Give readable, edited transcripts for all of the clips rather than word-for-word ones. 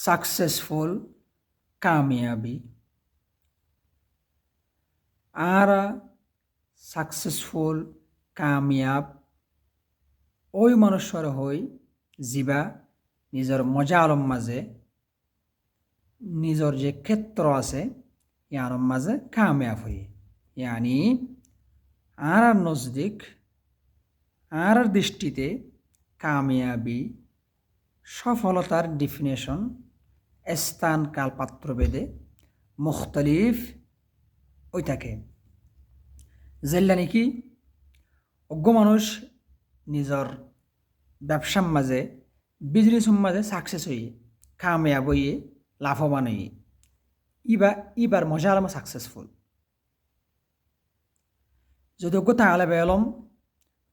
Successful কামিয়াবি। আরা successful কামিয়াব ওই মানুষৰ হৈ যিবা নিজৰ মজা আলম মাঝে নিজৰ যে ক্ষেত্র আছে ইয়ার মাঝে কামিয়াব হই। ইয়ানি আর নজদিক আর দৃষ্টিতে কামিয়াবি সফলতার ডিফিনেশন স্থান কাল পাত্র ভেদে মুখতলিফ ওই থাকে। যেল্লা নাকি অজ্ঞ মানুষ নিজর ব্যবসার মাঝে বিজনেসের মাঝে সাকসেস হইয়ে কামিয়াব হইয়ে লাভবান হইয়ে ইবার মজা আলম সাকসেসফুল। যদি অজ্ঞ তাহলে বেলম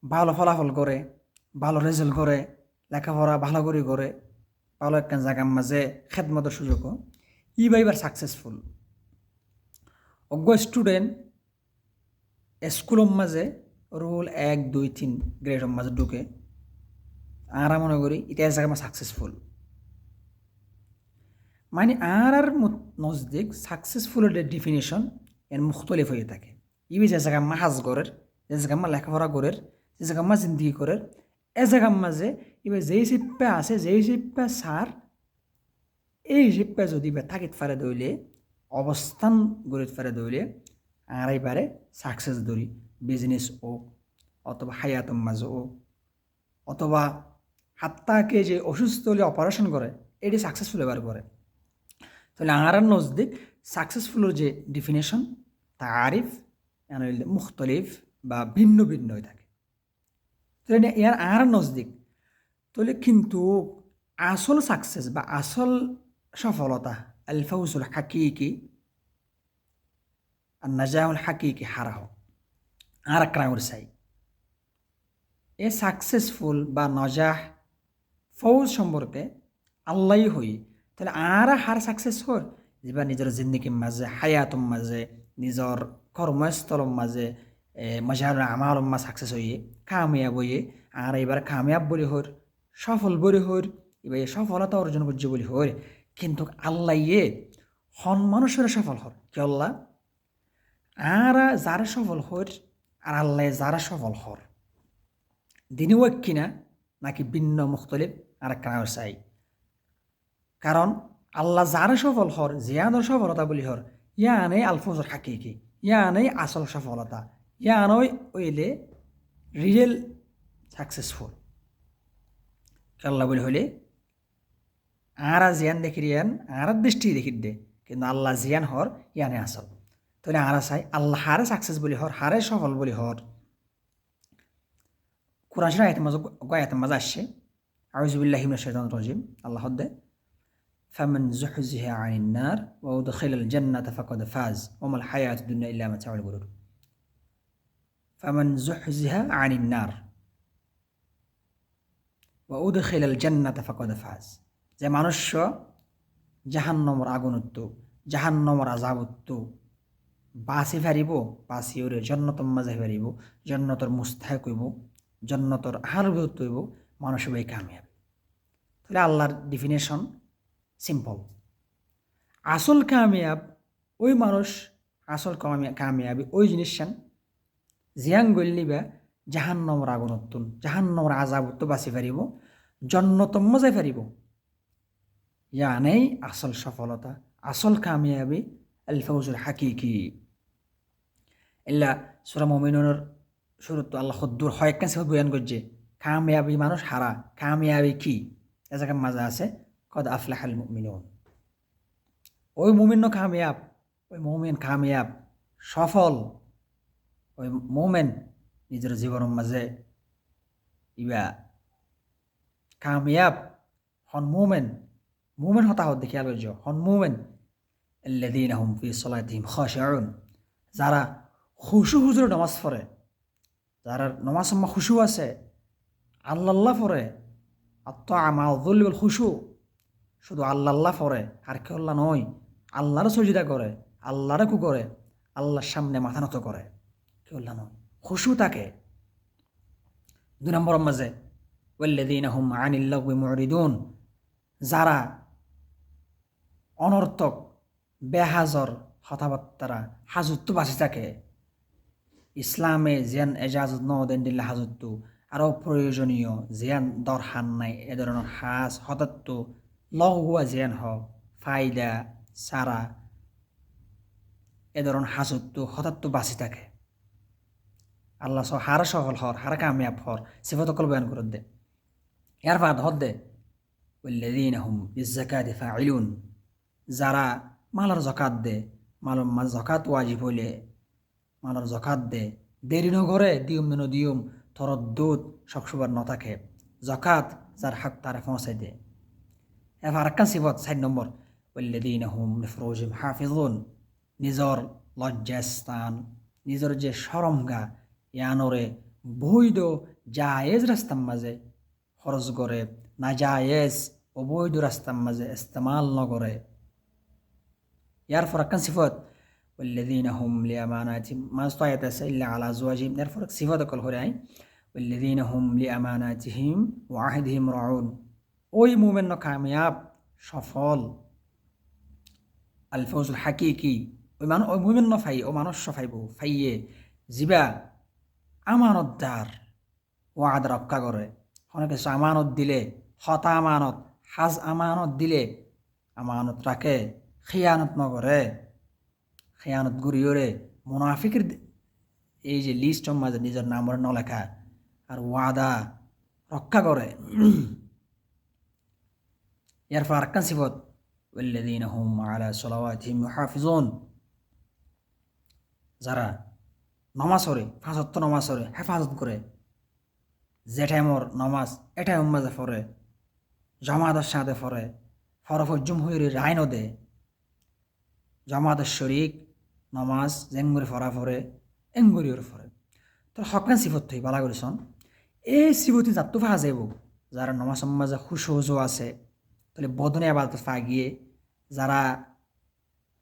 ভালো ফলাফল করে, ভালো রেজাল্ট করে, লেখাপড়া ভালো করে ভালো একটা জায়গার মাঝে খেদমতের সুযোগ এবার সাকসেসফুল। অজ্ঞ স্টুডেন্ট স্কুলের মাঝে রোল 1, 2, 3 গ্রেডের মাঝে ঢুকে আর মনে করি এটা জায়গা সাকসেসফুল। মানে আর নজদিক সাকসেসফুলের ডেফিনেশন এর মুখতলিফ হয়ে থাকে। ইবি যে জায়গা হাজ করের, যে জায়গা লেখাপড়া করের, যে জায়গা জিন্দগি করের, এ জায়গার মাঝে এবার যেই শিপ্পা আছে, যেই শিপ্পা সার এই শিপ্পা যদি থাকিত ফারে দইলে অবস্থান গড়িত ফারে দইলে আর এবারে সাকসেস ধরি বিজনেস হোক অথবা হায়াতম মাঝে হোক অথবা হাত্তাকে যে অসুস্থ হলে অপারেশন করে এটি সাকসেসফুল এবার করে। তাহলে আর নজদিক সাকসেসফুলের যে ডিফিনেশন তারিফ মুখতলিফ বা ভিন্ন ভিন্ন হয়ে থাকে। তাহলে ইয়ার আর নজদিক তাহলে কিন্তু আসল সাকসেস বা আসল সফলতা আল ফাউজুল হাকিকি আর নাজাহুল হাকিকি হারাহ আর ক্রাউর চাই এ সাকসেসফুল বা নজাহ ফৌজ সম্পর্কে আল্লাহ হই। তাহলে আর হার সাকসেস হর যেবা নিজের জিন্দগির মাঝে হায়াতম মাঝে নিজের কর্মস্থলর মাঝে মজার আমার মা সাকসেস হইয়ে কামিয়াব হইয়ে আর এবার কামিয়াব বলি হর সফল বলি হর এবার সফলতা অর্জন করছে বলি হর। কিন্তু আল্লাহ হন মানুষের সফল হর কি আল্লাহ আর যারা সফল হর আর আল্লাহ যারা সফল হর দিনও কিনা নাকি ভিন্ন মুখতলিফ আর কারণ চাই। কারণ আল্লাহ যারা সফল হর জিয়ানোর সফলতা বলি হর ইয়ানেই আলফজর হাকিকি, ইয়ানেই আসল সফলতা, ইয়ানই ওইলে রিয়েল সাকসেসফুল। আল্লাহ বলি হলে আর জিয়ান দেখি রিয়ান আর দৃষ্টি দেখি দে কিন্তু আল্লাহ জিয়ান হর ইয়ানে আসল। তাহলে আর চাই আল্লাহ হারে সাকসেস বলি হর হারে সফল বলি হর। কোরআন শরীফ আয়াতের মাঝে আসছে আউযু বিল্লাহি মিনাশ শাইতানির রাজিম আল্লাহ হদ্দে ফামান যুহজিহা আনিন নার ওয়া উদখিলাল জান্নাতা ফাকাদ ফাজ ওয়া মাল হায়াতুদ দুনিয়া ইল্লা মাতাউল গুরুর। ফামান যুহজিহা আনিন নার ওয়া উদখিলাল জান্নাতা ফাকাদ ফাজ যে মানুষ জাহান্নামের আগুনত্ব জাহান্নামের আযাবত্ব বাঁচি ফারিব বাঁচি ওরে জান্নাতের মাঝে ফারিব জান্নাতের মুস্তাহিক হইব জান্নাতের আহারভূত হইব মানুষ ভাই কামিয়াব। তাহলে আল্লাহর ডিফিনেশন সিম্পল। আসল কামিয়াব ওই মানুষ আসল কামিয়াবি ওই জিনিসান জিয়াং গল্লিবা জাহান্নামের আগুনত্তুন জাহান্নামের আযাবত্ব বাঁচি ফারিব জান্নাতের মাঝে ফারিব ইয়ানেই আসল সফলতা আসল কামিয়াবি আল ফাউজুল হাকিকি। এল্লা সূরা মুমিনুনের শুরুত আল্লাহ খদ্দুর হয় একখান সে বয়ান করছে কামিয়াবি মানুষ হারা কামিয়াবি কি এ জায়গার মাঝে আছে কদ আফলাহাল মুমিনুন। ওই মুমিন কামিয়াব ওই মুমিন কামিয়াব সফল ওই মুমিন নিজের জীবনের মাঝে ইবা কামিয়াব হন মুমিন মুমিন হতাহত দেখি আলোচ হন মুমিন আল্লাযীনা হুম ফি সালাতিহিম খাশিউন যারা খুশু হুজুর নামাজ পড়ে যারা নামাজ সম্মা খুশু আছে আল্লাহ পড়ে আত্মাউল খুশু শুধু আল্লাহ পড়ে আর কেউ আল্লাহ নয় আল্লাহরও সজিদা করে আল্লাহরে কু করে আল্লাহর সামনে মাথা নত করে কেউ আল্লাহ নয় খুশু থাকে। 2 নম্বরের মাঝে ওয়াল্লাযীনা হুম আনিল লাগwi মুরিদুন যারা অনর্থক বেহাজর কথাবার্তারা হাজতটো বাঁচি থাকে ইসলামে যেন এজাজত নদেন দিলে হাজতটো আরও প্রয়োজনীয় যেন দরকার নাই এ ধরনের হাজ হঠাৎ লহুয়া যেন হ ফাইদা সারা এ ধরনের হাজতটো হঠাৎ বাঁচি থাকে আল্লাহ হারা সফল হর হারা কামিয়াব হর সিফত অকল বয়ান করে দে এর বাদ হদ দে والذين هم للزكاة فاعلون যারা মালার জকাত দে মাল জকাত ওয়াজিব হইলে মালার জকাত দে দেরি নগরে দিয়ম তরদ্দুত সবসবার ন থাকে জকাত যার হক তারা পৌঁছাই দে এবার আরেকখান সিফত 4 নম্বর والذين هم لفروجهم حافظون নিজর লজ্জাস্থান নিজের যে শরমগা ইয়ানরে বৈধ জায়েজ রাস্তার মাঝে খরচ করে না জায়েজ অবৈধ রাস্তার মাঝে ইস্তেমাল নগরে ইয়ার ফরাক্কান সিফত والذين هم لأماناتهم ما استطاعت إلا على أزواجهم ইয়ার ফরাক সিফত কল হরে আই والذين هم لأماناتهم وعهدهم راعون ওই মুমিন কামিয়াব সফল আল ফৌজুল হাকিকি ওই মুমিন ফাই ও মানুষ ফাইব ফাইয়ে জিবা আমানতদার ওয়াদ রক্ষা করে অনেক কিছু আমানত দিলে হতা আমানত হাজ আমানত দিলে আমানত রাখে খিয়ানত নগরে খিয়ানত গুরিয়রে মুনাফিকের এই যে লিস্টর মাঝে নিজের নামর নলেখা আর ওয়াদা রক্ষা করে এর পর আরেকখান সিফত والذين هم على صلواتهم يحافظون যারা নমাজ পড়ে 5 ওয়াক্ত নমাজ পড়ে হেফাজত করে যে টাইমর নমাজ এ টাইম মাঝে পড়ে জামাতের সাথে পড়ে ফরফর জুমহুরি রাইনও দে জামাতের শরিক নমাজ জেঙ্গুরি ফরা পড়ে এঙ্গুরিওর পড়ে তোর হকান সিফত থই বালা করেছন এই সিফতি যাত্তু ফা যাইব যারা নমাজ মাঝে খুশো আছে তাহলে বদনে আবাদত ফা গিয়ে যারা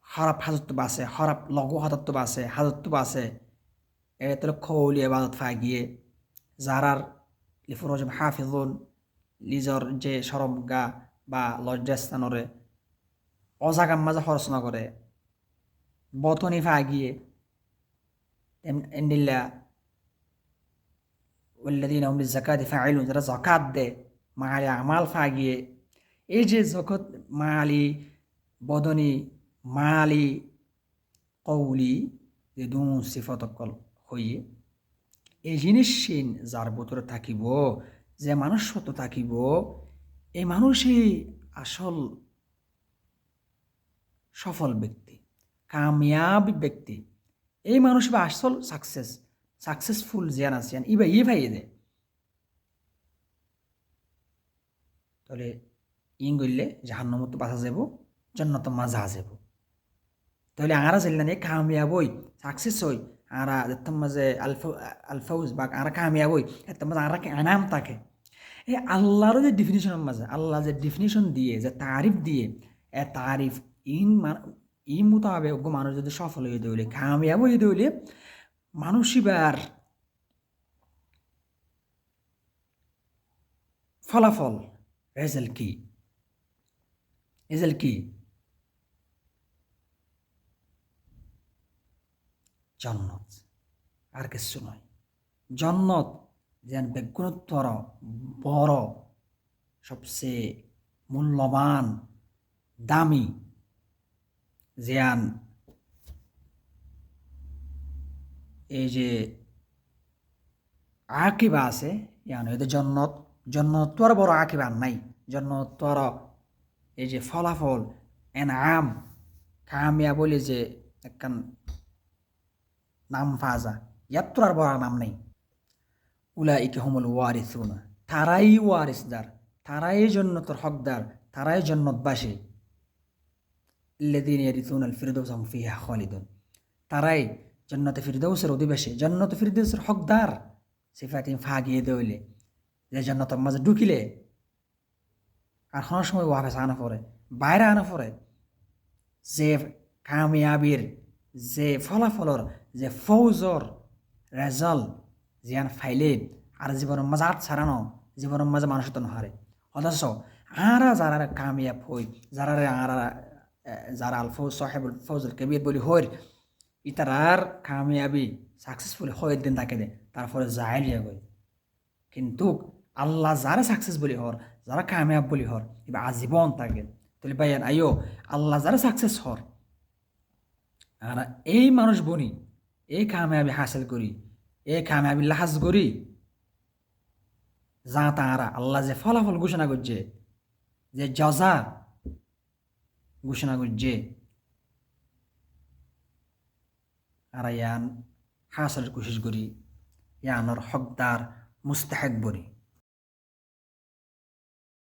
খারাপ হাজত বাসে খারাপ লঘু হাতত্ব বাসে হাজত্ব বাসে এ তাহলে খৌলি আবাদত ফা গিয়ে যারার লিফরোজম হাফিজুন নিজর যে সরম গা বা লজ্জাস্থানরে অজাগাম মাঝে খরচ নকরে বতনি ফা গিয়ে এন্ডিল্লা والذين هم للزكاة فاعلون যারা যাকাত দে মালি আমাল ফা গিয়ে এই যে জগৎ মালি বদনি মালি কৌলি যে দু সিফতকল হইয়ে এই জিনিস যার ভিতরে থাকিব যে মানুষত্ব থাকিব এই মানুষই আসল সফল ব্যক্তি কামিয়াবি ব্যক্তি এই মানুষ বা আসল সাকসেসফুল জিয়ান আছেন ই ভাই দে তাহলে ইং গইলে জাহান্নামত বাঁচা যাব জান্নাত মাজা যাব তাহলে আরা জিল্লানে কামিয়াব হই সাকসেস হই আরা যেতাম মাঝে আলফাউজ বা আরা কামিয়াব হই এতাম মাঝে আরা আনাম থাকে এই আল্লাহর যে ডিফিনিশনের মাঝে আল্লাহ যে ডিফিনিশন দিয়ে যে তারিফ দিয়ে এ তারিফ ইন মোতাবেক মানুষ যদি সফল হয়ে দৌলে কামিয়াব হয়ে দৌলে মানুষিবার ফলাফল রেজাল্ট কি জন্নত আর কিছু নয় জন্নত যেন বেগুণোত্তর বড় সবচেয়ে মূল্যবান দামি যেন এই যে আকিবা আছে ইয়ান এদের জন্নত আর বড় আকিবা নাই জন্নত আর এই যে ফলাফল এনাম কামিয়া বলে যে একখান নাম ফাজা ইয়াত্তর আর বড় নাম নেই উলাইকা হুমুল ওয়ারিসুনা তারাই ওয়ারিসদার তারাই জন্নতের হকদার তারাই জন্নতবাসী আল্লাযীনা ইয়ারিসুনাল ফিরদাউস হুম ফিহা খালিদুন তারাই জন্নতে ফিরদাউসের অধিবাসী জন্নতে ফিরদাউসের হকদার সিফাতিন ফাগিয়ে দইলে যে জন্নতের মাঝে ঢুকিলে আর কোনো সময় ওয়াফেস আনা পড়ে বাইরে আনা পড়ে যে কামিয়াবির যে ফলাফলর যে ফৌজর রেজাল্ট জিয়ান ফাইলে আর জীবনের মাঝে আট ছাড়ানো জীবনের মাঝে মানুষ তো নহারে অথচ আরা যারা কামিয়াব হই যারা আরা যারা আল ফৌজ সাহেবুল ফৌজুল কবির বলি হইর ইতারার কামিয়াবি সাকসেসফুল হয়ে দিন তাকে দে তারপরে জাহেলিয়া গই কিন্তু আল্লাহ যারা সাকসেস বলি হর যারা কামিয়াব বলি হর এবার আজীবন থাকে তাহলে ভাইয়ান আইও আল্লাহ যারা সাকসেস হর আর এই মানুষ বনি এই কামিয়াবি হাসিল করি এই কামিয়াবি লাহাজ করি যা তাঁরা আল্লাহ যে ফলাফল ঘোষণা করছে যে জজা ঘোষণা করছে আর ইয়ান হাসিলের কোশিশ করি ইয়ানোর হকদার মুস্তাহেক বরি